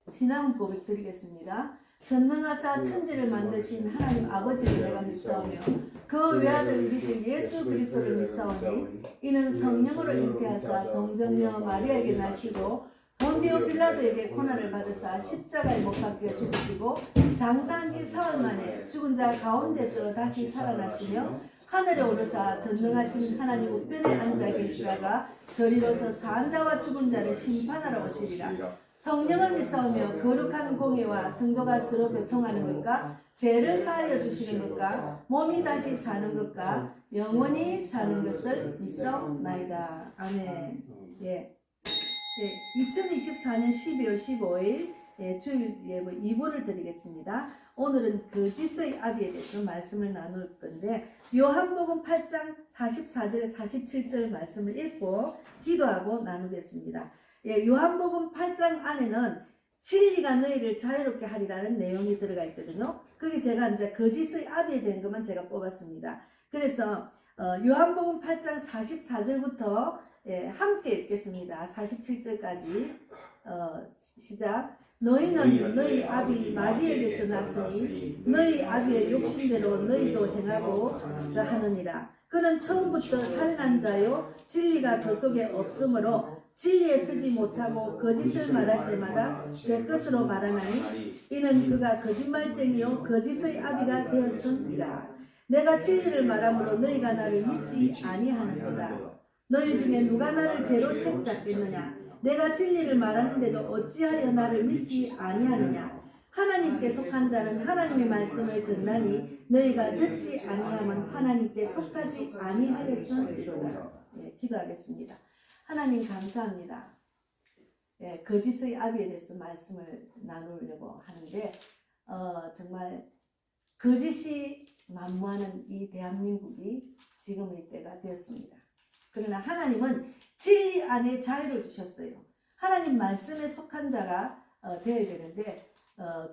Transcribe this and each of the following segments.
신앙 고백 드리겠습니다. 전능하사 천지를 만드신 하나님 아버지를 내가 믿사오며 그 외아들 우리 주 예수 그리스도를 믿사오니 이는 성령으로 잉태하사 동정녀 마리아에게 나시고 본디오 빌라도에게 고난을 받으사 십자가에 못 박혀 죽으시고 장사한 지 사흘 만에 죽은 자 가운데서 다시 살아나시며 하늘에 오르사 전능하신 하나님 우편에 앉아 계시다가 저리로서 산 자와 죽은 자를 심판하러 오시리라. 성령을 믿사오며 거룩한 공예와 성도가 서로 교통하는 것과 죄를 사하여 주시는 것과 몸이 다시 사는 것과 영원히 사는 것을 믿사옵나이다. 아멘. 예. 2024년 12월 15일 주일 예배 2부를 드리겠습니다. 오늘은 거짓의 아비에 대해서 말씀을 나눌 건데 요한복음 8장 44절 47절 말씀을 읽고 기도하고 나누겠습니다. 요한복음 8장 안에는 진리가 너희를 자유롭게 하리라는 내용이 들어가 있거든요. 그게 제가 이제 거짓의 아비에 대한 것만 제가 뽑았습니다. 그래서 요한복음 8장 44절부터 함께 읽겠습니다. 47절까지 시작. 너희는 너희 아비 마귀에게서 났으니 너희 아비의 욕심대로 너희도 행하고자 하느니라. 그는 처음부터 살인한 자요 진리가 그 속에 없으므로 진리에 서지 못하고 거짓을 말할 때마다 제 것으로 말하나니 이는 그가 거짓말쟁이요 거짓의 아비가 되었음이라. 내가 진리를 말함으로 너희가 나를 믿지 아니하는도다. 너희 중에 누가 나를 죄로 책잡겠느냐? 내가 진리를 말하는데도 어찌하여 나를 믿지 아니하느냐? 하나님께 속한 자는 하나님의 말씀을 듣나니 너희가 듣지 아니하면 하나님께 속하지 아니하였음이로다. 기도하겠습니다. 하나님 감사합니다. 거짓의 아비에 대해서 말씀을 나누려고 하는데 정말 거짓이 만무하는 이 대한민국이 지금의 때가 되었습니다. 그러나 하나님은 진리 안에 자유를 주셨어요. 하나님 말씀에 속한 자가 되어야 되는데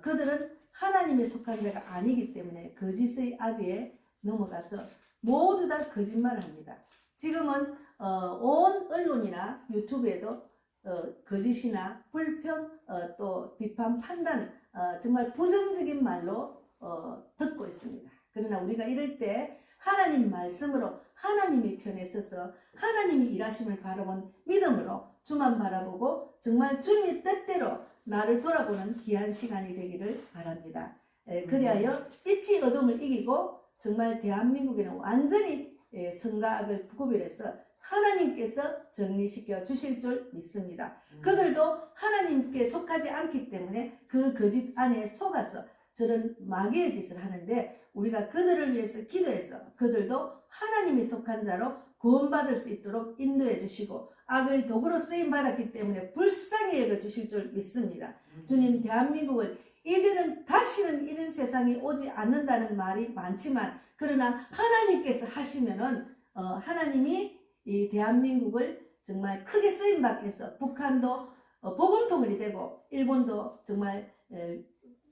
그들은 하나님에 속한 자가 아니기 때문에 거짓의 아비에 넘어가서 모두 다 거짓말을 합니다. 지금은 온 언론이나 유튜브에도 거짓이나 불평, 또 비판, 판단, 정말 부정적인 말로 듣고 있습니다. 그러나 우리가 이럴 때 하나님 말씀으로 하나님이 편에 서서 하나님이 일하심을 바라본 믿음으로 주만 바라보고 정말 주님의 뜻대로 나를 돌아보는 귀한 시간이 되기를 바랍니다. 그리하여 빛이 어둠을 이기고 정말 대한민국에는 완전히 선과 악을 구별해서 하나님께서 정리시켜 주실 줄 믿습니다. 그들도 하나님께 속하지 않기 때문에 그 거짓 안에 속아서 저런 마귀의 짓을 하는데 우리가 그들을 위해서 기도해서 그들도 하나님이 속한 자로 구원받을 수 있도록 인도해 주시고 악의 도구로 쓰임 받았기 때문에 불쌍히 여겨 주실 줄 믿습니다. 주님, 대한민국을 이제는 다시는 이런 세상이 오지 않는다는 말이 많지만 그러나 하나님께서 하시면은 하나님이 이 대한민국을 정말 크게 쓰임 받게 해서 북한도 복음통일이 되고 일본도 정말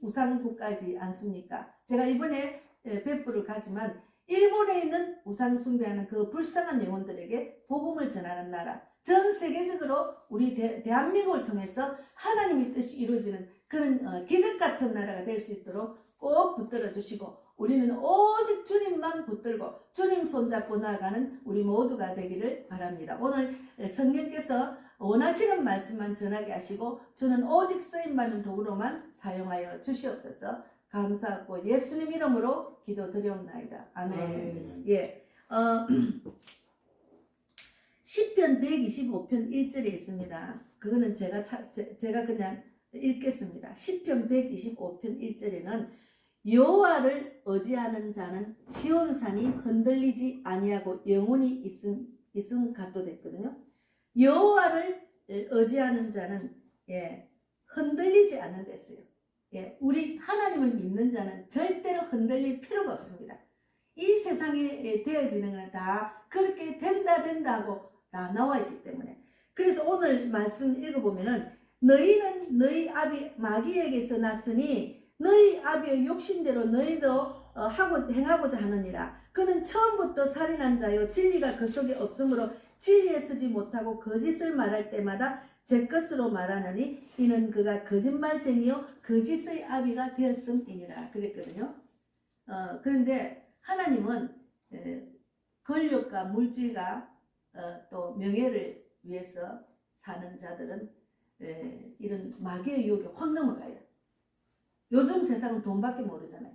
우상국가지 않습니까? 제가 이번에 백부를 가지만 일본에 있는 우상 숭배하는 그 불쌍한 영혼들에게 복음을 전하는 나라, 전 세계적으로 우리 대한민국을 통해서 하나님의 뜻이 이루어지는 그런 기적 같은 나라가 될 수 있도록 꼭 붙들어 주시고 우리는 오직 주님만 붙들고 주님 손잡고 나아가는 우리 모두가 되기를 바랍니다. 오늘 성령께서 원하시는 말씀만 전하게 하시고 저는 오직 쓰임받는 도구로만 사용하여 주시옵소서. 감사하고 예수님 이름으로 기도드리옵나이다. 아멘. 시편 125편 1절에 있습니다. 그거는 제가 그냥 읽겠습니다. 시편 125편 1절에는 여호와를 의지하는 자는 시온산이 흔들리지 아니하고 영원히 있음 같도 됐거든요. 여호와를 의지하는 자는 흔들리지 않는다 했어요. 우리 하나님을 믿는 자는 절대로 흔들릴 필요가 없습니다. 이 세상에 되어지는 건 다 그렇게 된다 하고 다 나와 있기 때문에. 그래서 오늘 말씀 읽어보면은 너희는 너희 아비 마귀에게서 났으니 너희 아비의 욕심대로 너희도 행하고자 하느니라. 그는 처음부터 살인한 자요 진리가 그 속에 없으므로 진리에 서지 못하고 거짓을 말할 때마다 제 것으로 말하느니 이는 그가 거짓말쟁이요 거짓의 아비가 되었음이니라 그랬거든요. 그런데 하나님은 권력과 물질과 또 명예를 위해서 사는 자들은 이런 마귀의 유혹에 확 넘어가요. 요즘 세상은 돈밖에 모르잖아요.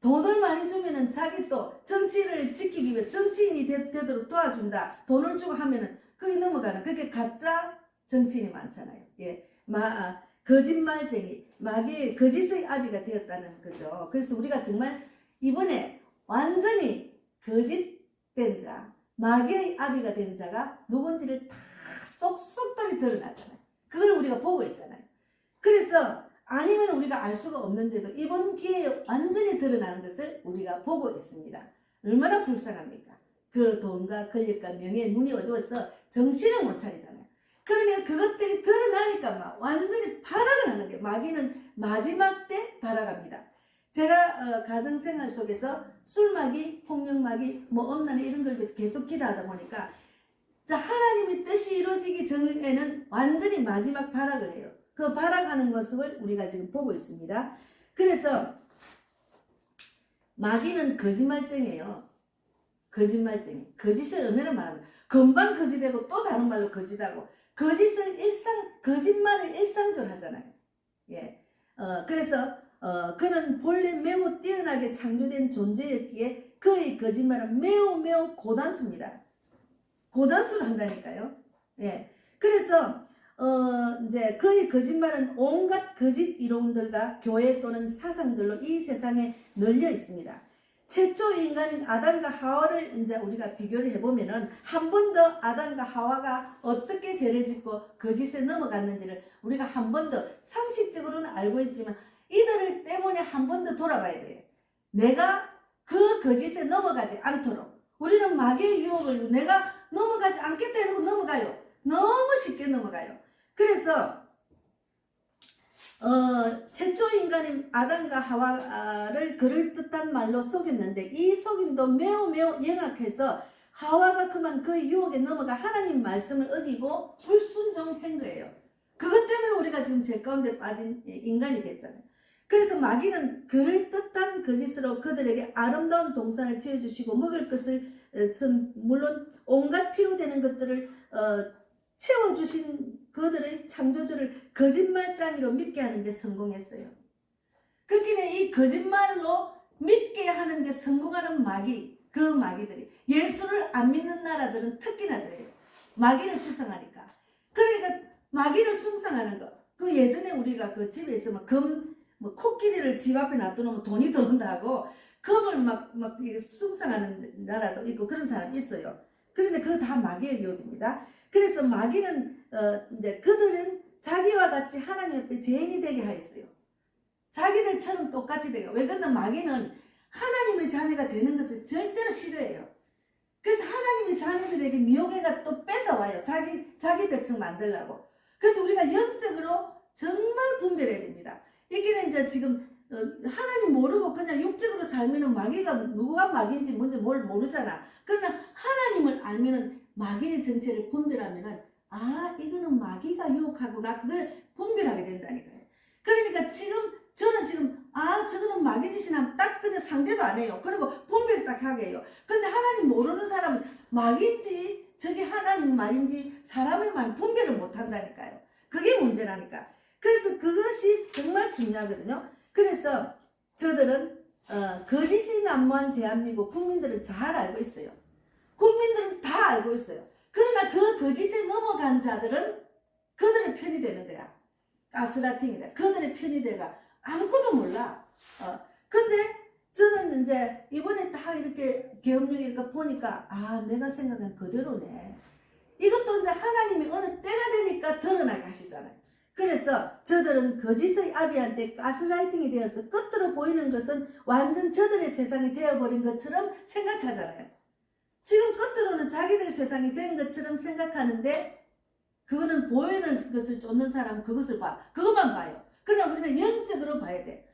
돈을 많이 주면은 자기 또 정치를 지키기 위해 정치인이 되도록 도와준다. 돈을 주고 하면은 거기 넘어가는 그게 가짜 정치인이 많잖아요. 예, 거짓말쟁이, 마귀의 거짓의 아비가 되었다는 거죠. 그래서 우리가 정말 이번에 완전히 거짓된 자, 마귀의 아비가 된 자가 누군지를 다 쏙쏙들이 드러나잖아요. 그걸 우리가 보고 있잖아요. 그래서 아니면 우리가 알 수가 없는데도 이번 기회에 완전히 드러나는 것을 우리가 보고 있습니다. 얼마나 불쌍합니까? 그 돈과 권력과 명예에 눈이 어두워서 정신을 못 차리잖아요. 그러니까 그것들이 드러나니까 막 완전히 발악을 하는 게 마귀는 마지막 때 발악합니다. 제가 가정생활 속에서 술마귀, 폭력마귀, 뭐 엄난이 이런 걸 위해서 계속 기도하다 보니까 자, 하나님의 뜻이 이루어지기 전에는 완전히 마지막 발악을 해요. 그 발악하는 모습을 우리가 지금 보고 있습니다. 그래서 마귀는 거짓말쟁이에요. 거짓말쟁이. 거짓을 얼마나 말하면 금방 거짓되고 또 다른 말로 거짓하고 거짓말을 일상적으로 하잖아요. 예. 그래서 그는 본래 매우 뛰어나게 창조된 존재였기에 그의 거짓말은 매우 고단수입니다. 고단수를 한다니까요. 예. 그래서 이제 그의 거짓말은 온갖 거짓 이론들과 교회 또는 사상들로 이 세상에 널려 있습니다. 최초 인간인 아담과 하와를 이제 우리가 비교를 해보면은 한 번 더 아담과 하와가 어떻게 죄를 짓고 거짓에 넘어갔는지를 우리가 한 번 더 상식적으로는 알고 있지만 이들을 때문에 한 번 더 돌아봐야 돼요. 내가 그 거짓에 넘어가지 않도록 우리는 마귀의 유혹을 내가 넘어가지 않겠다 이러고 넘어가요. 너무 쉽게 넘어가요. 그래서 최초 인간인 아담과 하와를 그럴듯한 말로 속였는데 이 속임도 매우 영악해서 하와가 그만 그의 유혹에 넘어가 하나님 말씀을 어기고 불순종한 거예요. 그것 때문에 우리가 지금 죄 가운데 빠진 인간이 됐잖아요. 그래서 마귀는 그럴듯한 거짓으로 그들에게 아름다운 동산을 지어주시고 먹을 것을 물론 온갖 필요되는 것들을 채워주신 그들의 창조주를 거짓말장이로 믿게 하는 데 성공했어요. 그렇기에 이 거짓말로 믿게 하는 데 성공하는 마귀, 그 마귀들이 예수를 안 믿는 나라들은 특히나 그래요. 마귀를 숭상하니까. 그러니까 마귀를 숭상하는 거. 그 예전에 우리가 그 집에 있으면 뭐 코끼리를 집 앞에 놔두면 돈이 들어온다고 금을 막 숭상하는 나라도 있고 그런 사람이 있어요. 그런데 그거 다 마귀의 유혹입니다. 그래서 마귀는 이제 그들은 자기와 같이 하나님 앞에 죄인이 되게 하였어요. 자기들처럼 똑같이 되게. 왜 그러나 마귀는 하나님의 자녀가 되는 것을 절대로 싫어해요. 그래서 하나님의 자녀들에게 미혹해가 또 뺏어와요. 자기 백성 만들려고. 그래서 우리가 영적으로 정말 분별해야 됩니다. 이게 이제 지금 하나님 모르고 그냥 육적으로 살면은 마귀가 누가 마귀인지 뭔지 뭘 모르잖아. 그러나 하나님을 알면은 마귀의 정체를 분별하면은 이거는 마귀가 유혹하구나 그걸 분별하게 된다니까요. 그러니까 저는 저거는 마귀 짓이나 딱 그냥 상대도 안 해요. 그리고 분별 딱 하게 해요. 근데 하나님 모르는 사람은 마귀인지 저게 하나님 말인지 사람의 말 분별을 못 한다니까요. 그게 문제라니까. 그래서 그것이 정말 중요하거든요. 그래서 저들은 거짓이 난무한 대한민국 국민들은 잘 알고 있어요. 국민들은 다 알고 있어요. 그러나 그 거짓에 넘어간 자들은 그들의 편이 되는 거야. 가스라이팅이다. 그들의 편이 돼가 아무것도 몰라. 근데 저는 이제 이번에 딱 이렇게 계엄령 이렇게 보니까 내가 생각한 그대로네. 이것도 이제 하나님이 어느 때가 되니까 드러나게 하시잖아요. 그래서 저들은 거짓의 아비한테 가스라이팅이 되어서 끝으로 보이는 것은 완전 저들의 세상이 되어버린 것처럼 생각하잖아요. 지금 끝으로는 자기들 세상이 된 것처럼 생각하는데 그거는 보이는 것을 쫓는 사람은 그것을 봐. 그것만 봐요. 그러나 우리는 영적으로 봐야 돼.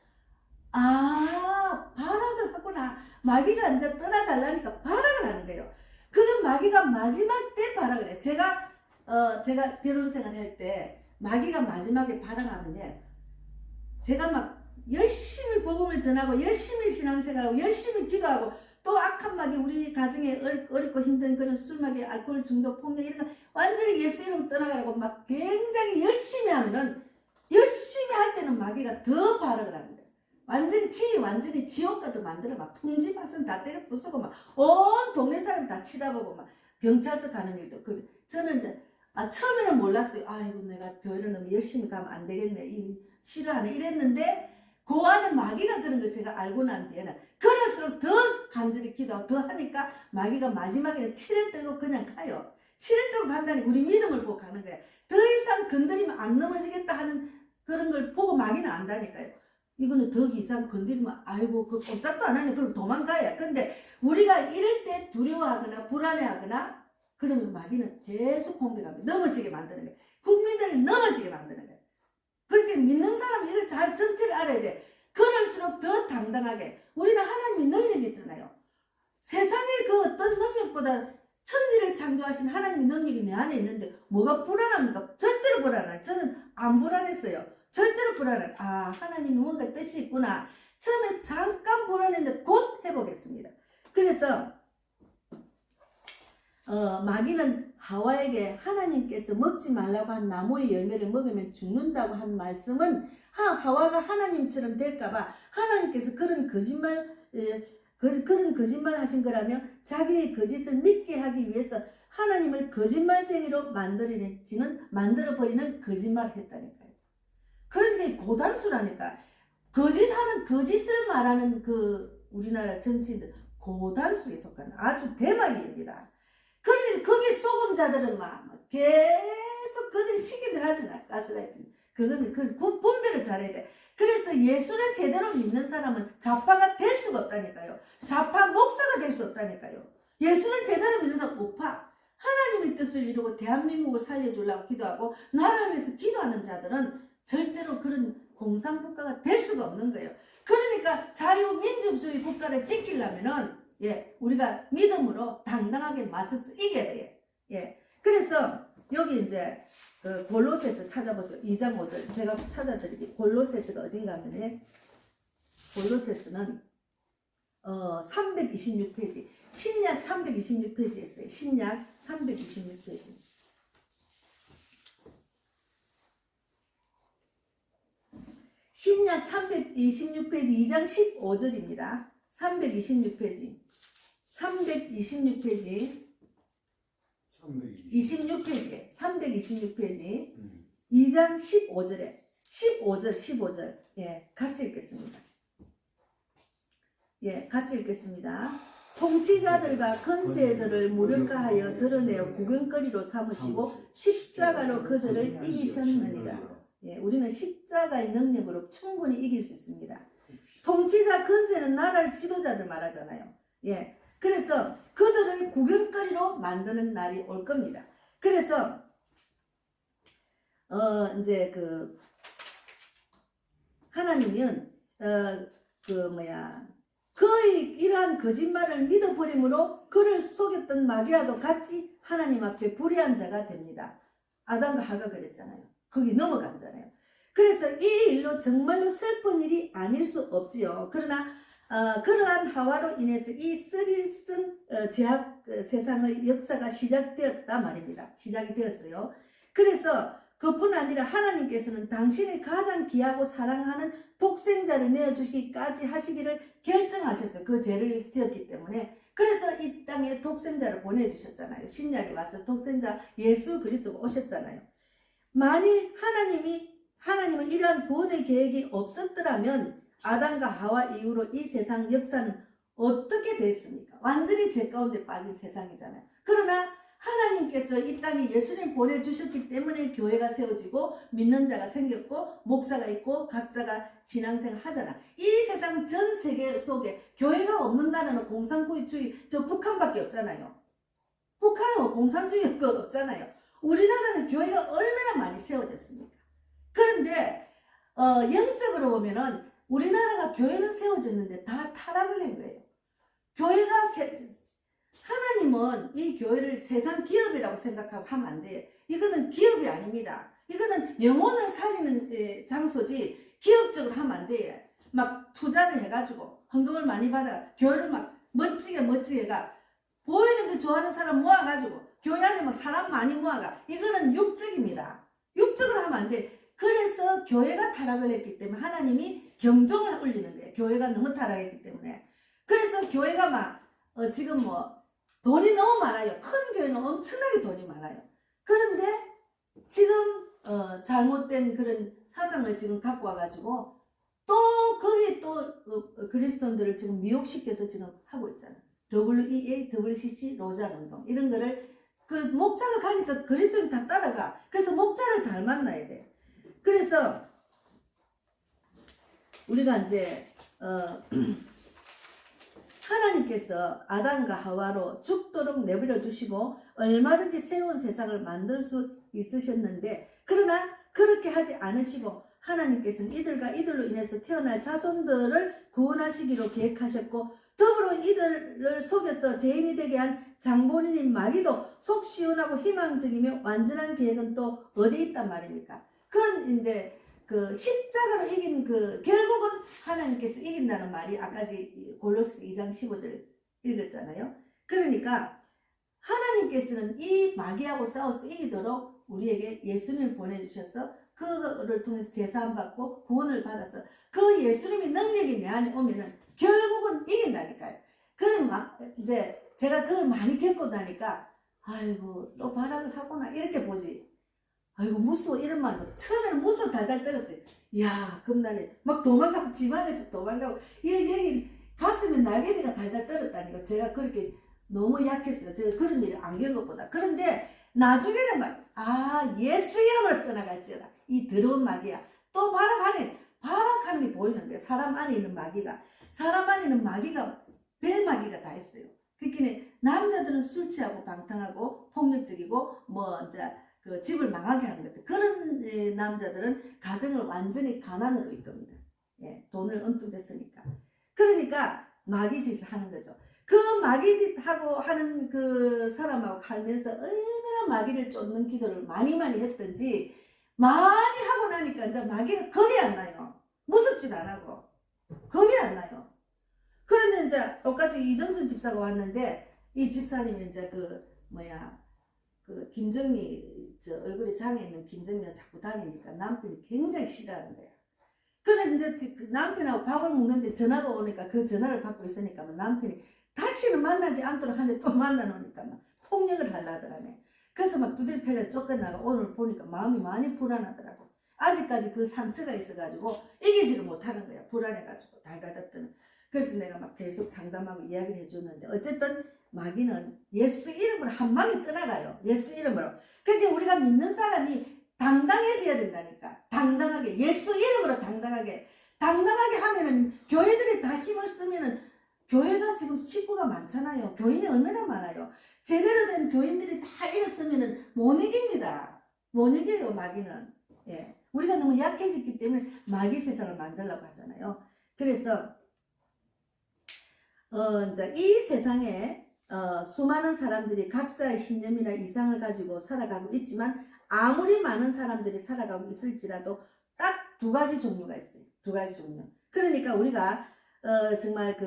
발악을 하구나. 마귀가 이제 떠나가려니까 발악을 하는 거예요. 그건 마귀가 마지막 때 발악을 해요. 제가 제가 결혼 생활할 때 마귀가 마지막에 발언하는데 제가 막 열심히 복음을 전하고 열심히 신앙생활하고 열심히 기도하고 또 악한 마귀 우리 가정에 어렵고 힘든 그런 술 마귀 알코올 중독 폭력 이런 거 완전히 예수 이름 떠나가라고 막 굉장히 열심히 하면은 열심히 할 때는 마귀가 더 발언을 합니다. 완전히 집이 완전히 지옥가도 만들어 막 풍지박산 다 때려 부수고 막 온 동네 사람 다 치다보고 막 경찰서 가는 일도 저는 이제 처음에는 몰랐어요. 아이고 내가 교회를 너무 열심히 가면 안 되겠네 싫어하네 이랬는데 그 안에 마귀가 그런 걸 제가 알고 난 뒤에는 그럴수록 더 간절히 기도하고 더 하니까 마귀가 마지막에는 치를 들고 그냥 가요. 치를 들고 간다니 우리 믿음을 보고 가는 거예요. 더 이상 건드리면 안 넘어지겠다 하는 그런 걸 보고 마귀는 안다니까요. 이거는 더 이상 건드리면 아이고 그 꼼짝도 안 하네 그럼 도망가야. 근데 우리가 이럴 때 두려워하거나 불안해하거나 그러면 마귀는 계속 공격합니다. 넘어지게 만드는 거예요. 국민들을 넘어지게 만드는 거예요. 그렇게 믿는 사람이 이걸 잘 정체를 알아야 돼. 그럴수록 더 당당하게 우리는 하나님의 능력이 있잖아요. 세상의 그 어떤 능력보다 천지를 창조하신 하나님의 능력이 내 안에 있는데 뭐가 불안합니까? 절대로 불안해요. 저는 안 불안했어요. 절대로 불안해요. 하나님이 뭔가 뜻이 있구나. 처음에 잠깐 불안했는데 곧 회복했습니다. 그래서 마귀는 하와에게 하나님께서 먹지 말라고 한 나무의 열매를 먹으면 죽는다고 한 말씀은 하와가 하나님처럼 될까봐 하나님께서 그런 거짓말 하신 거라며 자기의 거짓을 믿게 하기 위해서 하나님을 거짓말쟁이로 만들어버리는 거짓말을 했다니까요. 그러니까 고단수라니까. 거짓을 말하는 그 우리나라 정치인들 고단수에 속하는 아주 대마귀입니다. 그러니까 거기 속음자들은 막 계속 그들이 시기들 하잖아. 가스라이팅. 그거는 그 분별을 잘해야 돼. 그래서 예수를 제대로 믿는 사람은 좌파가 될 수가 없다니까요. 좌파 목사가 될 수 없다니까요. 예수를 제대로 믿는 사람은 우파. 하나님의 뜻을 이루고 대한민국을 살려주려고 기도하고 나라를 위해서 기도하는 자들은 절대로 그런 공산국가가 될 수가 없는 거예요. 그러니까 자유민주주의 국가를 지키려면은 우리가 믿음으로 당당하게 맞서서 이겨야 돼요. 그래서 여기 이제 골로새서 찾아보세요. 2장 5절 제가 찾아드릴게요. 골로새서가 어딘가 하면 골로새서는 326페이지 신약 326페이지에 있어요. 신약 326페이지 신약 326페이지 2장 15절입니다. 326페이지 26페이지에 326페이지 2장 15절 같이 읽겠습니다. 같이 읽겠습니다. 통치자들과 권세들을 무력화하여 드러내어 구경거리로 삼으시고 십자가로 그들을 이기셨느니라. 우리는 십자가의 능력으로 충분히 이길 수 있습니다. 통치자 권세는 나라를 지도자들 말하잖아요. 그래서 그들을 구경거리로 만드는 날이 올 겁니다. 그래서 이제 하나님은 그의 이러한 거짓말을 믿어버림으로 그를 속였던 마귀와도 같이 하나님 앞에 불의한 자가 됩니다. 아담과 하가 그랬잖아요. 거기 넘어간잖아요. 그래서 이 일로 정말로 슬픈 일이 아닐 수 없지요. 그러나 그러한 하와로 인해서 이 쓰리쓴 제약 세상의 역사가 시작되었다 말입니다. 시작이 되었어요. 그래서 그뿐 아니라 하나님께서는 당신의 가장 귀하고 사랑하는 독생자를 내어주시기까지 하시기를 결정하셨어요. 그 죄를 지었기 때문에. 그래서 이 땅에 독생자를 보내주셨잖아요. 신약에 와서 독생자 예수 그리스도가 오셨잖아요. 만일 하나님은 이러한 구원의 계획이 없었더라면 아담과 하와 이후로 이 세상 역사는 어떻게 됐습니까? 완전히 죄 가운데 빠진 세상이잖아요. 그러나 하나님께서 이 땅에 예수님 보내주셨기 때문에 교회가 세워지고 믿는 자가 생겼고 목사가 있고 각자가 신앙생활 하잖아. 이 세상 전 세계 속에 교회가 없는 나라는 공산주의 저 북한밖에 없잖아요. 북한은 공산주의가 없잖아요. 우리나라는 교회가 얼마나 많이 세워졌습니까? 그런데 영적으로 보면은 우리나라가 교회는 세워졌는데 다 타락을 한 거예요. 하나님은 이 교회를 세상 기업이라고 생각하고 하면 안 돼. 이거는 기업이 아닙니다. 이거는 영혼을 살리는 장소지 기업적으로 하면 안 돼요. 막 투자를 해가지고 헌금을 많이 받아 교회를 막 멋지게 해가 보이는 거 좋아하는 사람 모아가지고 교회 안에 막 사람 많이 모아가 이거는 육적입니다. 육적으로 하면 안 돼. 그래서 교회가 타락을 했기 때문에 하나님이 경종을 울리는 거예요. 교회가 너무 타락했기 때문에. 그래서 교회가 막 지금 뭐 돈이 너무 많아요. 큰 교회는 엄청나게 돈이 많아요. 그런데 지금 잘못된 그런 사상을 지금 갖고 와가지고 또 거기에 또 그리스도인들을 지금 미혹시켜서 지금 하고 있잖아. WEA, WCC, 로자 운동 이런 거를 그 목자가 가니까 그리스도인 다 따라가. 그래서 목자를 잘 만나야 돼. 그래서 우리가 이제 하나님께서 아담과 하와로 죽도록 내버려 두시고 얼마든지 새로운 세상을 만들 수 있으셨는데 그러나 그렇게 하지 않으시고 하나님께서는 이들로 인해서 태어날 자손들을 구원하시기로 계획하셨고 더불어 이들을 속여서 죄인이 되게 한 장본인인 마귀도 속 시원하고 희망적이며 완전한 계획은 또 어디 있단 말입니까? 그건 이제 그 십자가로 이긴 결국은 하나님께서 이긴다는 말이 아까지 골로새 2장 15절 읽었잖아요. 그러니까 하나님께서는 이 마귀하고 싸워서 이기도록 우리에게 예수님을 보내주셔서 그거를 통해서 제사함 받고 구원을 받아서 그 예수님의 능력이 내 안에 오면은 결국은 이긴다니까요. 그럼 막 이제 제가 그걸 많이 겪고 나니까 아이고 또 발악을 하구나 이렇게 보지. 아이고 무서워 이런 말로 처음에는 무서워 달달 떨었어요. 이야 금날에 막 도망가고 집안에서 도망가고 여기 가슴에 날개비가 달달 떨었다니까. 제가 그렇게 너무 약했어요. 제가 그런 일을 안 겪어보다. 그런데 나중에는 막 예수 이름으로 떠나갈지어다. 이 더러운 마귀야. 또 발악하는 게 보이는 거예요. 사람 안에 있는 마귀가. 사람 안에 있는 마귀가 벨마귀가 다 있어요. 그러니까 남자들은 술 취하고 방탕하고 폭력적이고 뭐 이제 그 집을 망하게 하는 것들. 그런 남자들은 가정을 완전히 가난으로 이끕니다. 예, 돈을 엉뚱 됐으니까. 그러니까 마귀짓을 하는 거죠. 그 마귀짓하고 하는 그 사람하고 살면서 얼마나 마귀를 쫓는 기도를 많이 했던지 많이 하고 나니까 이제 마귀가 겁이 안 나요. 무섭지도 안 하고 겁이 안 나요. 그런데 이제 똑같이 이정선 집사가 왔는데 이 집사님이 이제 김정미 얼굴에 장애 있는 김정미가 자꾸 다니니까 남편이 굉장히 싫어하는 거야. 근데 이제 그 남편하고 밥을 먹는데 전화가 오니까 그 전화를 받고 있으니까 남편이 다시는 만나지 않도록 하는데 또 만나놓으니까 막 폭력을 하려더라네. 그래서 막 두들 펴려 쫓겨나가 오늘 보니까 마음이 많이 불안하더라고. 아직까지 그 상처가 있어가지고 이기지를 못하는 거야. 불안해가지고 달달달 뜨는. 그래서 내가 막 계속 상담하고 이야기를 해줬는데 어쨌든 마귀는 예수 이름으로 한 방에 떠나가요. 예수 이름으로. 그러니까 우리가 믿는 사람이 당당해져야 된다니까. 당당하게 예수 이름으로 당당하게 하면은 교회들이 다 힘을 쓰면은 교회가 지금 식구가 많잖아요. 교인이 얼마나 많아요. 제대로 된 교인들이 다 일었으면은 못 이깁니다. 못 이겨요 마귀는. 예, 우리가 너무 약해졌기 때문에 마귀 세상을 만들려고 하잖아요. 그래서 이제 이 세상에 수많은 사람들이 각자의 신념이나 이상을 가지고 살아가고 있지만 아무리 많은 사람들이 살아가고 있을지라도 딱 두 가지 종류가 있어요. 두 가지 종류. 그러니까 우리가 정말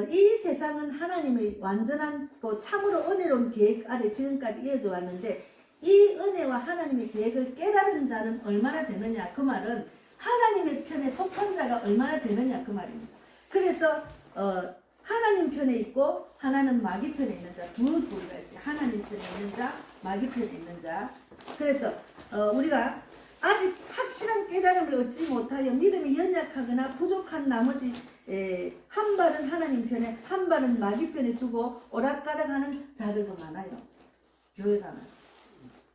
이 세상은 하나님의 완전한 참으로 은혜로운 계획 아래 지금까지 이어져 왔는데 이 은혜와 하나님의 계획을 깨달은 자는 얼마나 되느냐 그 말은 하나님의 편에 속한 자가 얼마나 되느냐 그 말입니다. 그래서 하나님 편에 있고 하나는 마귀 편에 있는 자 두 부류가 있어요. 하나님 편에 있는 자, 마귀 편에 있는 자. 그래서 우리가 아직 확실한 깨달음을 얻지 못하여 믿음이 연약하거나 부족한 나머지 한 발은 하나님 편에 한 발은 마귀 편에 두고 오락가락하는 자들도 많아요. 교회 가면.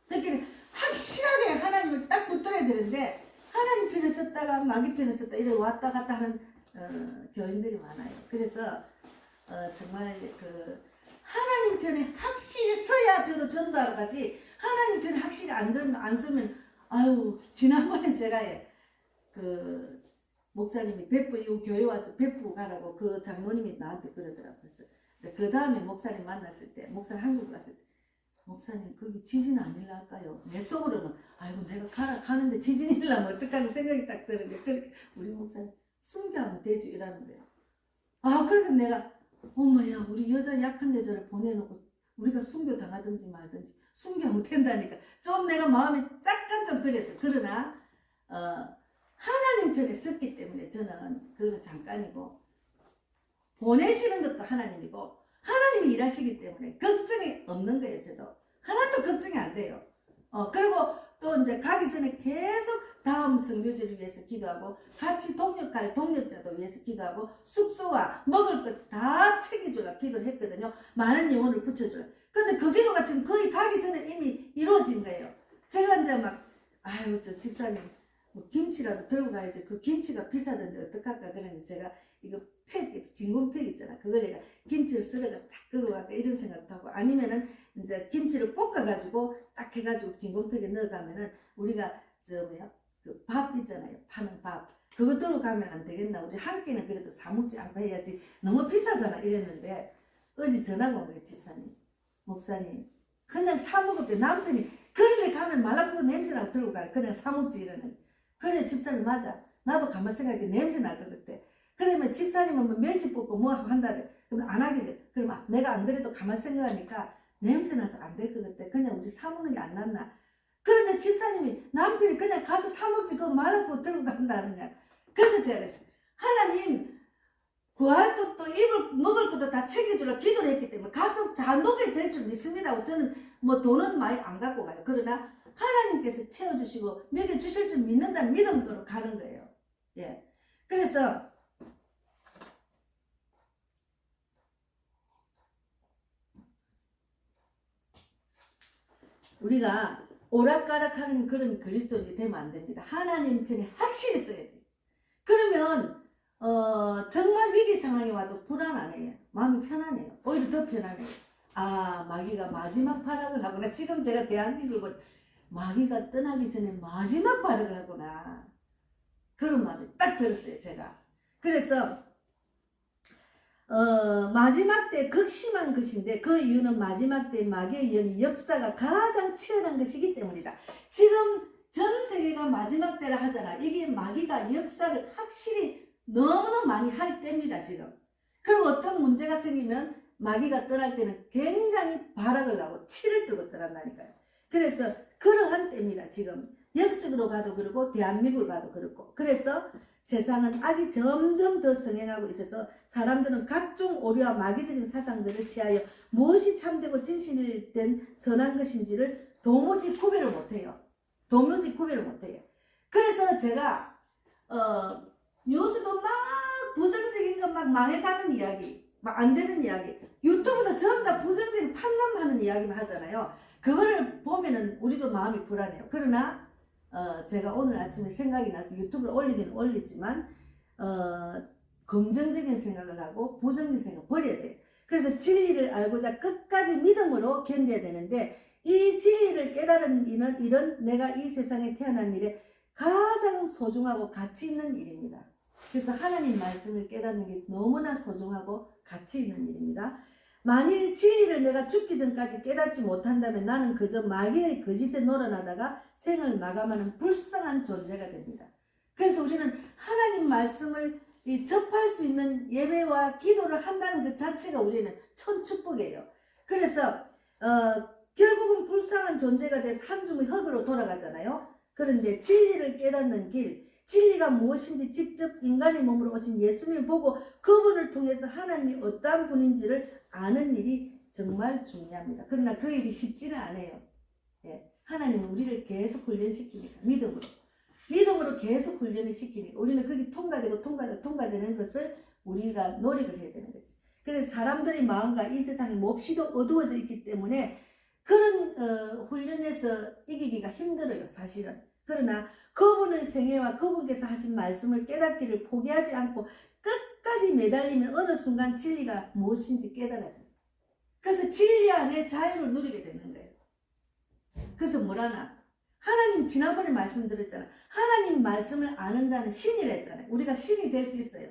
그러니까 확실하게 하나님을 딱 붙들어야 되는데 하나님 편에 썼다가 마귀 편에 썼다 이렇게 왔다 갔다 하는 교인들이 많아요. 그래서 정말 하나님 편에 확실히 서야 저도 전도하러 가지 하나님 편에 확실히 안 쓰면 아유 지난번에 제가 목사님이 이 교회 와서 베푸고 가라고 그 장로님이 나한테 그러더라고요. 그래서 그 다음에 목사님 만났을 때 목사님 한국 갔을 때 목사님 거기 지진 아닐까요? 내 속으로는 아이고 내가 가는데 지진이 일라면 어떡하는 생각이 딱 드는데 그렇게 우리 목사님 숨겨하면 되지 이러는 거예요. 아 그래서 내가 엄마야 우리 여자 약한 여자를 보내놓고 우리가 숨겨 당하든지 말든지 숨겨하면 된다니까 좀 내가 마음이 약간 좀 그랬어. 그러나 하나님 편에 섰기 때문에 저는 그건 잠깐이고 보내시는 것도 하나님이고 하나님이 일하시기 때문에 걱정이 없는 거예요. 저도 하나도 걱정이 안 돼요. 그리고 또 이제 가기 전에 계속 다음 선교지를 위해서 기도하고 같이 동역할 동역자도 위해서 기도하고 숙소와 먹을 것 다 챙겨주려 기도를 했거든요. 많은 영혼을 붙여주려. 근데 그 기도가 지금 거의 가기 전에 이미 이루어진 거예요. 제가 이제 막 아유 저 집사님 뭐 김치라도 들고 가야지. 그 김치가 비싸던데 어떡할까 그러는데 제가 이거 팩 진공팩 있잖아. 그걸 내가 김치를 썰어가 딱 끓고 갈까 이런 생각도 하고 아니면은 이제 김치를 볶아가지고 딱 해가지고 진공팩에 넣어가면은 우리가 저 뭐야 그 밥 있잖아요. 파는 밥 그거 들고 가면 안 되겠나. 우리 한 끼는 그래도 사 먹지 않고 해야지. 너무 비싸잖아 이랬는데 어제 전화가 온 거예요. 집사님 목사님 그냥 사 먹었지. 남편이 그런데 가면 말라고 냄새나고 들고 가 그냥 사 먹지 이러는. 그래 집사님 맞아. 나도 가만 생각해 냄새 날 것 같아. 그러면 집사님은 뭐 멸치 볶고 뭐 하고 한다래. 그럼 안 하길래. 그럼 내가 안 그래도 가만 생각하니까 냄새 나서 안 될 것 같아. 그냥 우리 사 먹는 게 안 낫나. 그런데 집사님이 남편이 그냥 가서 사 먹지 그거 말라고 들고 간다느냐. 그래서 제가 그랬어요. 하나님 구할 것도 입을 먹을 것도 다 챙겨주려 기도를 했기 때문에 가서 잘 먹어야 될 줄 믿습니다. 저는 뭐 돈은 많이 안 갖고 가요. 그러나 하나님께서 채워주시고 먹여주실 줄 믿는다는 믿음으로 가는 거예요. 예. 그래서 우리가 오락가락하는 그런 그리스도인이 되면 안 됩니다. 하나님 편에 확실히 써야 돼요. 그러면 정말 위기 상황이 와도 불안 안 해요. 마음이 편안해요. 오히려 더 편안해요. 아 마귀가 마지막 발악을 하구나. 지금 제가 대한민국을 볼 마귀가 떠나기 전에 마지막 발악을 하구나. 그런 마음이 딱 들었어요. 제가. 그래서 마지막 때 극심한 것인데 그 이유는 마지막 때 마귀의 역사가 가장 치열한 것이기 때문이다. 지금 전 세계가 마지막 때라 하잖아. 이게 마귀가 역사를 확실히 너무너무 많이 할 때입니다. 지금. 그리고 어떤 문제가 생기면 마귀가 떠날 때는 굉장히 발악을 하고 치를 뜨고 떠난다니까요. 그래서 그러한 때입니다. 지금 영적으로 봐도 그렇고 대한민국을 봐도 그렇고. 그래서 세상은 악이 점점 더 성행하고 있어서 사람들은 각종 오류와 마귀적인 사상들을 취하여 무엇이 참되고 진실된 선한 것인지를 도무지 구별을 못해요. 도무지 구별을 못해요. 그래서 제가 뉴스도 막 부정적인 것 막 망해가는 이야기, 막 안 되는 이야기, 유튜브도 전부 다 부정적인 판단하는 이야기만 하잖아요. 그거를 보면은 우리도 마음이 불안해요. 그러나 제가 오늘 아침에 생각이 나서 유튜브를 올리긴 올렸지만 긍정적인 생각을 하고 부정적인 생각을 버려야 돼요. 그래서 진리를 알고자 끝까지 믿음으로 견뎌야 되는데 이 진리를 깨달은 일은 내가 이 세상에 태어난 일에 가장 소중하고 가치 있는 일입니다. 그래서 하나님 말씀을 깨닫는 게 너무나 소중하고 가치 있는 일입니다. 만일 진리를 내가 죽기 전까지 깨닫지 못한다면 나는 그저 마귀의 거짓에 놀아나다가 생을 마감하는 불쌍한 존재가 됩니다. 그래서 우리는 하나님 말씀을 접할 수 있는 예배와 기도를 한다는 그 자체가 우리는 천 축복이에요. 그래서 결국은 불쌍한 존재가 돼서 한 줌의 흙으로 돌아가잖아요. 그런데 진리를 깨닫는 길, 진리가 무엇인지 직접 인간의 몸으로 오신 예수님을 보고 그분을 통해서 하나님이 어떠한 분인지를 아는 일이 정말 중요합니다. 그러나 그 일이 쉽지는 않아요. 예. 하나님은 우리를 계속 훈련시키니까 믿음으로 계속 훈련을 시키니까 우리는 거기 통과되는 것을 우리가 노력을 해야 되는 거지. 그래서 사람들의 마음과 이 세상이 몹시도 어두워져 있기 때문에 그런 훈련에서 이기기가 힘들어요. 사실은. 그러나 그분의 생애와 그분께서 하신 말씀을 깨닫기를 포기하지 않고 끝까지 매달리면 어느 순간 진리가 무엇인지 깨달아져요. 그래서 진리 안에 자유를 누리게 되는 거예요. 그래서 뭐라나 하나님 지난번에 말씀드렸잖아요. 하나님 말씀을 아는 자는 신이라 했잖아요. 우리가 신이 될 수 있어요.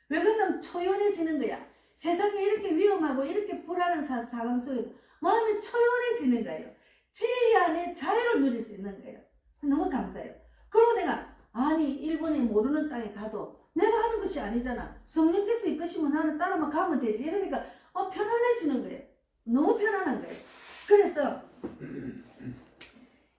왜 그러면 초연해지는 거야. 세상이 이렇게 위험하고 이렇게 불안한 상황 속에도 마음이 초연해지는 거예요. 진리 안에 자유를 누릴 수 있는 거예요. 너무 감사해요. 그리고 내가 아니 일본에 모르는 땅에 가도 내가 하는 것이 아니잖아. 성령께서 이끄시면 나는 따라만 가면 되지. 이러니까 편안해지는 거예요. 너무 편안한 거예요. 그래서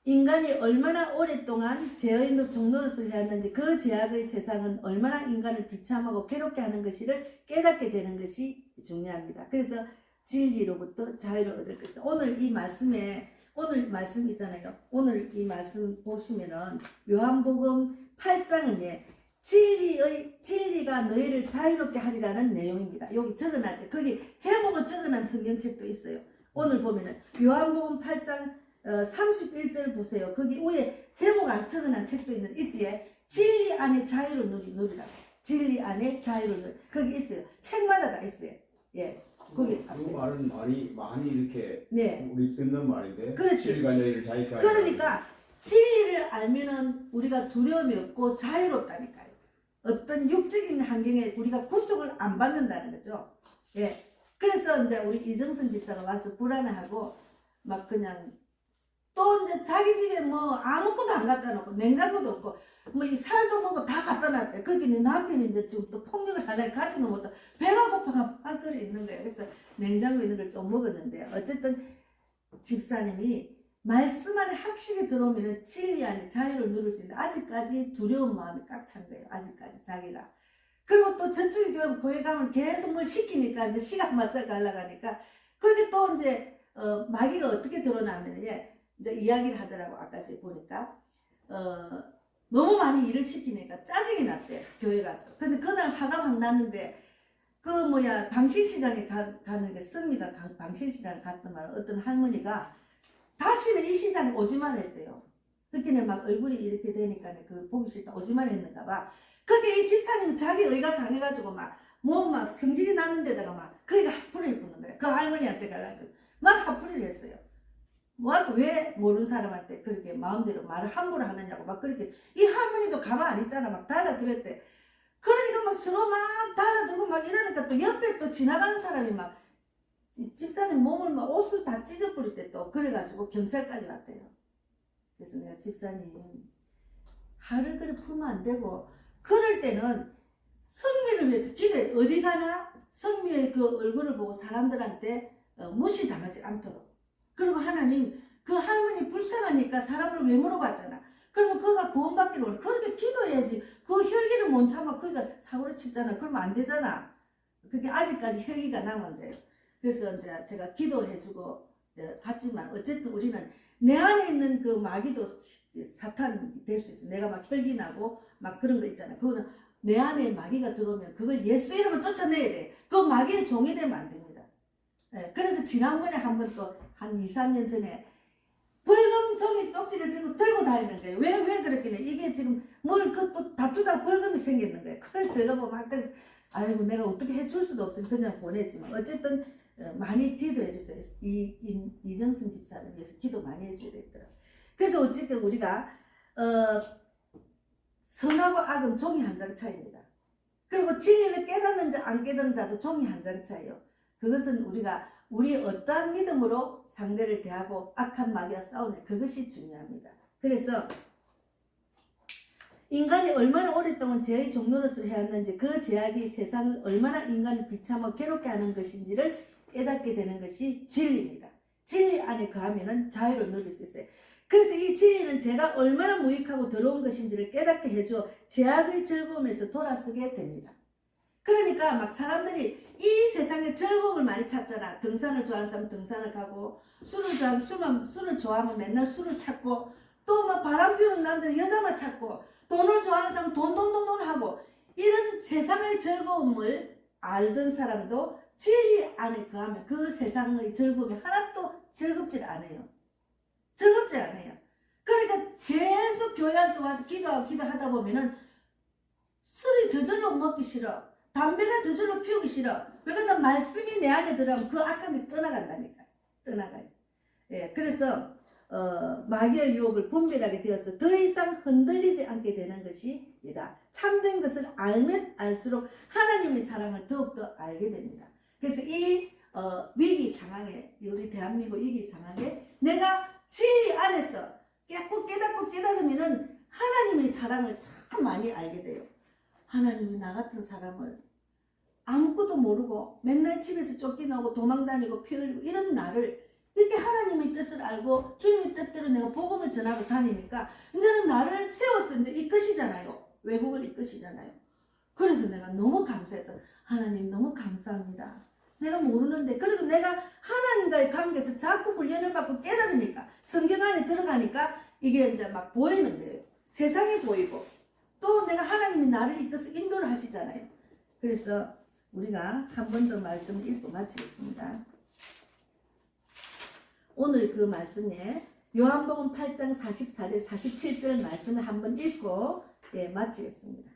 인간이 얼마나 오랫동안 죄의 종노릇을 해왔는지 그 죄악의 세상은 얼마나 인간을 비참하고 괴롭게 하는 것을 깨닫게 되는 것이 중요합니다. 그래서 진리로부터 자유를 얻을 것이다. 오늘 말씀 있잖아요. 오늘 이 말씀 보시면은 요한복음 8장은 진리가 너희를 자유롭게 하리라는 내용입니다. 여기 적어놨죠. 거기 제목을 적어놓은 성경책도 있어요. 오늘 보면은 요한복음 8장 31절 보세요. 거기 위에 제목 안 적어놓은 책도 있지에 진리 안에 자유를 누리라. 진리 안에 자유를 누리. 거기 있어요. 책마다 다 있어요. 예. 거기 그 말은 많이 이렇게 네. 우리 듣는 말인데. 그렇지. 진리가 너희를 자유케 하리라. 그러니까 진리를 알면은 우리가 두려움이 없고 자유롭다니까요. 어떤 육적인 환경에 우리가 구속을 안 받는다는 거죠. 예. 그래서 이제 우리 이정선 집사가 와서 불안해하고 막 그냥 또 이제 자기 집에 뭐 아무것도 안 갖다 놓고 냉장고도 없고 뭐 이 살도 먹고 다 갖다 놨대. 그렇게 내 남편이 이제 지금 또 폭력을 하나를 가지고 못해 배가 고파가 빵거리 있는 거예요. 그래서 냉장고에 있는 걸 좀 먹었는데 어쨌든 집사님이 말씀 안에 확실히 들어오면 진리 안에 자유를 누릴 수 있는데 아직까지 두려운 마음이 꽉 찬 거예요. 아직까지 자기가. 그리고 또 저쪽에 교회 가면 계속 뭘 시키니까 이제 시간 맞춰 가려고 하니까 그렇게 또 이제 마귀가 어떻게 드러나면 이제 이야기를 하더라고. 아까 제가 보니까 너무 많이 일을 시키니까 짜증이 났대. 교회 가서. 근데 그날 화가 막 났는데 방실시장에 갔는데 성미가 방실시장에 갔더만 어떤 할머니가 다시는 이 시장에 오지만 했대요. 그때는 막 얼굴이 이렇게 되니까 그 보기 싫다 오지만 했는가 봐. 그게 이 집사님이 자기 의가 강해가지고 막 성질이 났는데다가 막 그이가 핫플을 부는 거야. 그 할머니한테 가가지고 막 핫플을 했어요. 왜 모르는 사람한테 그렇게 마음대로 말을 함부로 하느냐고 막 그렇게 이 할머니도 가만 안 있잖아. 막 달라들었대. 그러니까 막 서로 막 달라들고 막 이러니까 또 옆에 또 지나가는 사람이 막 집사님 몸을 막 옷을 다 찢어버릴 때 또 그래가지고 경찰까지 왔대요. 그래서 내가 집사님 화를 그래 풀면 안 되고 그럴 때는 성미를 위해서 기도해. 어디 가나 성미의 그 얼굴을 보고 사람들한테 무시당하지 않도록. 그리고 하나님 그 할머니 불쌍하니까 사람을 왜 물어봤잖아. 그러면 그가 구원받기를 원해. 그렇게 기도해야지. 그 혈기를 못 참아 그가 사고를 쳤잖아. 그러면 안 되잖아. 그게 아직까지 혈기가 남았대요. 그래서 이제 제가 기도해주고 갔지만 어쨌든 우리는 내 안에 있는 그 마귀도 사탄이 될 수 있어. 내가 막 혈기 나고 막 그런 거 있잖아. 그거는 내 안에 마귀가 들어오면 그걸 예수 이름으로 쫓아내야 돼. 그 마귀의 종이 되면 안 됩니다. 그래서 지난번에 한 번 또 한 2, 3년 전에 벌금 종이 쪽지를 들고 다니는 거예요. 왜 그랬길래 이게 지금 뭘 또 다투다가 벌금이 생기는 거예요. 그래서 제가 보면 그래서 아이고 내가 어떻게 해줄 수도 없으니 그냥 보냈지만 어쨌든 많이 기도해 주세요. 이정순 집사를 위해서 기도 많이 해줘야 되더라고요. 그래서 어쨌든 우리가 선하고 악은 종이 한 장 차이입니다. 그리고 진리를 깨닫는 자 안 깨닫는 자도 종이 한 장 차이요. 그것은 우리 어떠한 믿음으로 상대를 대하고 악한 마귀와 싸우냐 그것이 중요합니다. 그래서 인간이 얼마나 오랫동안 죄의 종노릇을 해왔는지 그 죄악이 세상을 얼마나 인간을 비참하고 괴롭게 하는 것인지를 깨닫게 되는 것이 진리입니다. 진리 안에 거하면 자유를 누릴 수 있어요. 그래서 이 진리는 제가 얼마나 무익하고 더러운 것인지를 깨닫게 해줘 죄악의 즐거움에서 돌아서게 됩니다. 그러니까 막 사람들이 이 세상에 즐거움을 많이 찾잖아. 등산을 좋아하는 사람 등산을 가고 술을 좋아하면 맨날 술을 찾고 또 막 바람 피우는 남자는 여자만 찾고 돈을 좋아하는 사람은 돈 하고 이런 세상의 즐거움을 알던 사람도 진리 안에 거하면 그 세상의 즐거움이 하나도 즐겁지 않아요. 즐겁지 않아요. 그러니까 계속 교회 안에 와서 기도하다 보면은 술이 저절로 먹기 싫어. 담배가 저절로 피우기 싫어. 왜냐면 말씀이 내 안에 들어가면 그 악한 게 떠나간다니까. 떠나가요. 예, 그래서 마귀의 유혹을 분별하게 되어서 더 이상 흔들리지 않게 되는 것이다. 참된 것을 알면 알수록 하나님의 사랑을 더욱더 알게 됩니다. 그래서 이 위기 상황에, 우리 대한민국 위기 상황에 내가 진리 안에서 깨닫고 깨달으면은 하나님의 사랑을 참 많이 알게 돼요. 하나님이 나 같은 사람을 아무것도 모르고 맨날 집에서 쫓겨나고 도망다니고 피 흘리고 이런 나를 이렇게 하나님의 뜻을 알고 주님의 뜻대로 내가 복음을 전하고 다니니까 이제는 나를 세워서 이제 이끄시잖아요. 외국을 이끄시잖아요. 그래서 내가 너무 감사해서 하나님 너무 감사합니다. 내가 모르는데 그래도 내가 하나님과의 관계에서 자꾸 훈련을 받고 깨달으니까 성경 안에 들어가니까 이게 이제 막 보이는 거예요. 세상에 보이고 또 내가 하나님이 나를 이끌어서 인도를 하시잖아요. 그래서 우리가 한 번 더 말씀을 읽고 마치겠습니다. 오늘 그 말씀에 요한복음 8장 44절 47절 말씀을 한번 읽고 마치겠습니다.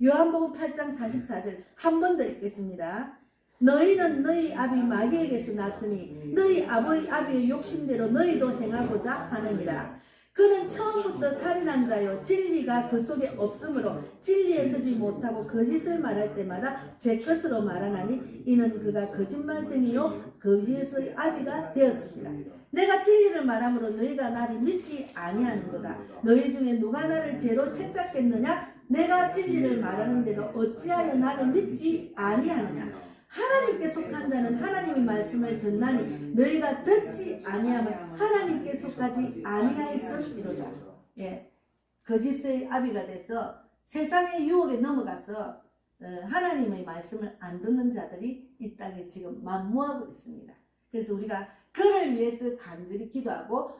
요한복음 8장 44절 한 번 더 읽겠습니다. 너희는 너희 아비 마귀에게서 났으니 너희 아비의 욕심대로 너희도 행하고자 하느니라. 그는 처음부터 살인한 자요 진리가 그 속에 없으므로 진리에 서지 못하고 거짓을 말할 때마다 제 것으로 말하나니 이는 그가 거짓말쟁이요 거짓의 아비가 되었습니다. 내가 진리를 말함으로 너희가 나를 믿지 아니하는도다. 너희 중에 누가 나를 죄로 책잡겠느냐? 내가 진리를 말하는데도 어찌하여 나를 믿지 아니하느냐? 하나님께 속한 자는 하나님의 말씀을 듣나니 너희가 듣지 아니하면 하나님께 속하지 아니하였으리로다. 예, 거짓의 아비가 돼서 세상의 유혹에 넘어가서 하나님의 말씀을 안 듣는 자들이 이 땅에 지금 만무하고 있습니다. 그래서 우리가 그를 위해서 간절히 기도하고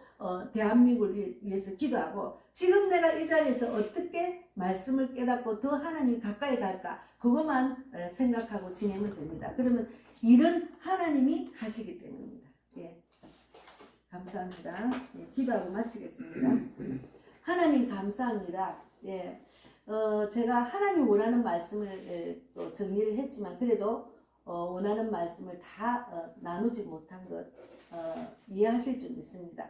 대한민국을 위해서 기도하고 지금 내가 이 자리에서 어떻게 말씀을 깨닫고 더 하나님 가까이 갈까 그것만 생각하고 지내면 됩니다. 그러면 일은 하나님이 하시기 때문입니다. 예, 감사합니다. 예, 기도하고 마치겠습니다. 하나님 감사합니다. 예, 제가 하나님 원하는 말씀을 또 정리를 했지만 그래도 원하는 말씀을 다 나누지 못한 것 이해하실 줄 믿습니다.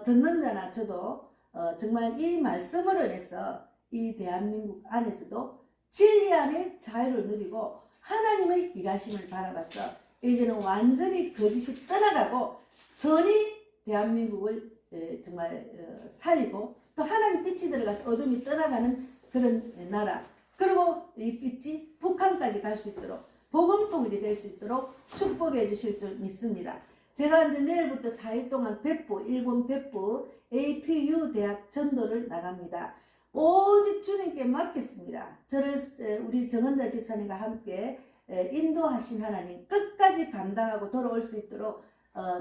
듣는 자나 저도 정말 이 말씀으로 인해서 이 대한민국 안에서도 진리 안에 자유를 누리고 하나님의 일하심을 바라봐서 이제는 완전히 거짓이 떠나가고 선이 대한민국을 정말 살리고 또 하나님 빛이 들어가서 어둠이 떠나가는 그런 나라 그리고 이 빛이 북한까지 갈 수 있도록 복음통일이 될 수 있도록 축복해 주실 줄 믿습니다. 제가 이제 내일부터 4일 동안 일본別府APU 대학 전도를 나갑니다. 오직 주님께 맡겠습니다. 저를 우리 정은자 집사님과 함께 인도하신 하나님 끝까지 감당하고 돌아올 수 있도록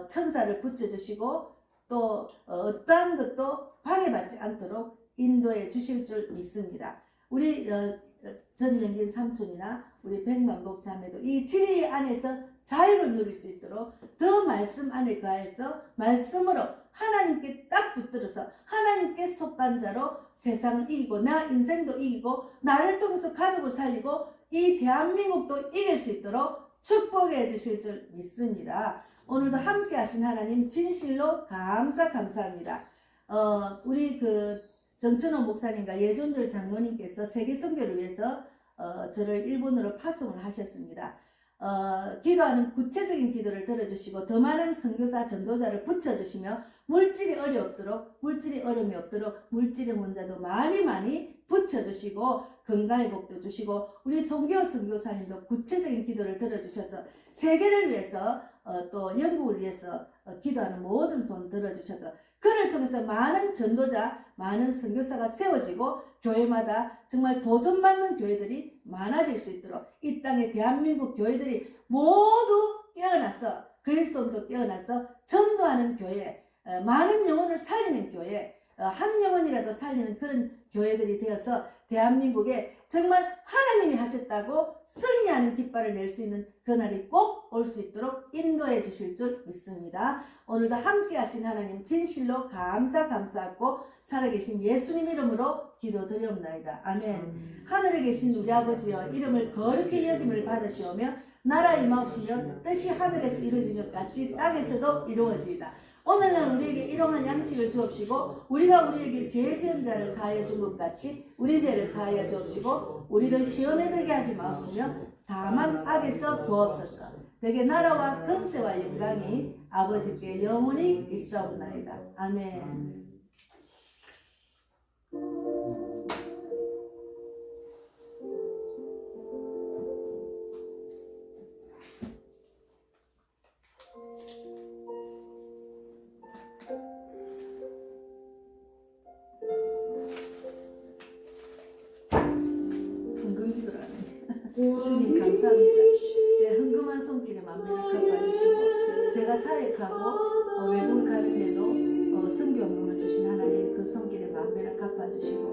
천사를 붙여주시고 또 어떠한 것도 방해받지 않도록 인도해 주실 줄 믿습니다. 우리 전영긴 삼촌이나 우리 백만복 자매도 이 진리 안에서 자유를 누릴 수 있도록 더 말씀 안에 거해서 말씀으로 하나님께 딱 붙들어서 하나님께 속한 자로 세상을 이기고 나 인생도 이기고 나를 통해서 가족을 살리고 이 대한민국도 이길 수 있도록 축복해 주실 줄 믿습니다. 오늘도 함께 하신 하나님 진실로 감사합니다. 우리 정천호 목사님과 예존절 장로님께서 세계 선교를 위해서 저를 일본으로 파송을 하셨습니다. 기도하는 구체적인 기도를 들어주시고 더 많은 선교사 전도자를 붙여주시며 물질이 어려움이 없도록 물질의 혼자도 많이 붙여주시고 건강의 복도 주시고 우리 송교 선교사님도 구체적인 기도를 들어주셔서 세계를 위해서 또 영국을 위해서 기도하는 모든 손 들어주셔서 그를 통해서 많은 전도자, 많은 선교사가 세워지고 교회마다 정말 도전받는 교회들이 많아질 수 있도록 이 땅의 대한민국 교회들이 모두 깨어나서 그리스도도 깨어나서 전도하는 교회, 많은 영혼을 살리는 교회, 한 영혼이라도 살리는 그런 교회들이 되어서 대한민국에 정말 하나님이 하셨다고 승리하는 깃발을 낼 수 있는 그날이 꼭 올 수 있도록 인도해 주실 줄 믿습니다. 오늘도 함께 하신 하나님 진실로 감사하고 살아계신 예수님 이름으로 기도드리옵나이다. 아멘. 하늘에 계신 우리 아버지여 이름을 거룩히 여김을 받으시오며 나라 임하옵시며 뜻이 하늘에서 이루어진 것 같이 땅에서도 이루어지이다. 오늘날 우리에게 일용할 양식을 주옵시고 우리가 우리에게 죄 지은 자를 사하여 준 것 같이 우리 죄를 사하여 주옵시고 우리를 시험에 들게 하지 마옵시며 다만 악에서 구하옵소서. 내게 나라와 권세와 영광이 아버지께 영원히 있사옵나이다. 아멘. 주님 감사합니다. 네, 흥금한 손길에 만면을 갚아주시고 제가 사역하고 외국을 가는데도 선교 헌금을 주신 하나님 그 손길에 만면을 갚아주시고